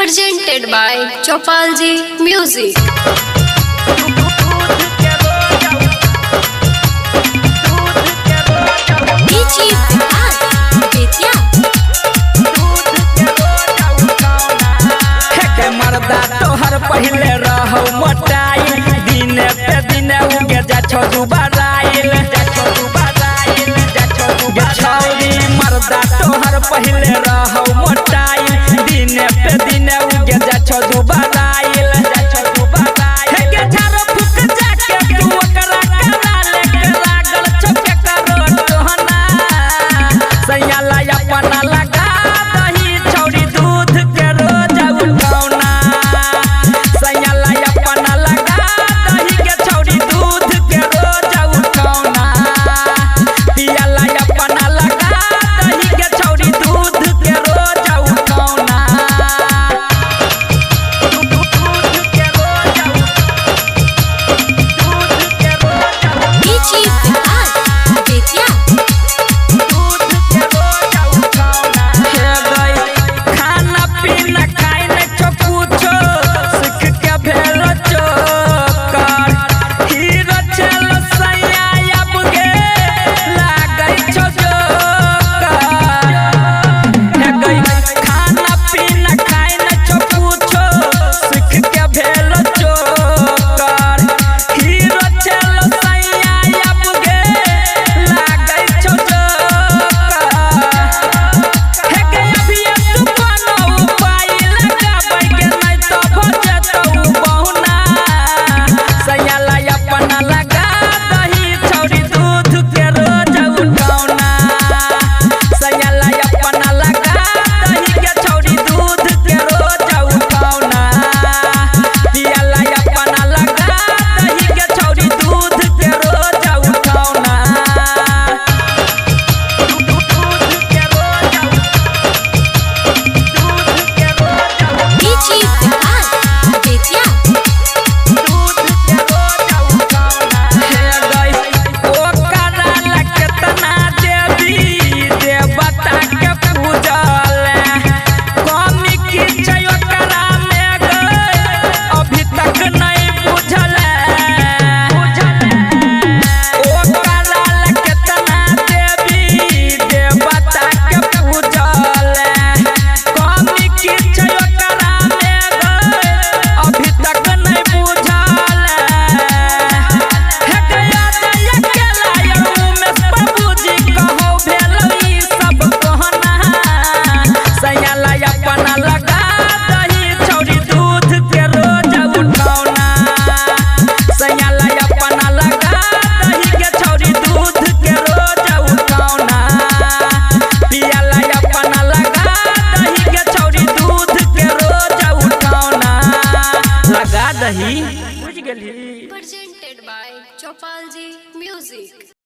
presented by Chopalji Music. तोहर पहले रहो मोटाई दिन पे दिन उगे जा छोटू बराइल छौरी मर्दा तोहर पहले रहो मोटाई दिन पे दिन उगे जा छोटू बराइल के झारो फुक जाके तू ओकरा करा लेके लागल छके करो तोहना सैयाला अपना लगा दही छौरी दूध के रोज उठौना Presented by Chopalji Music.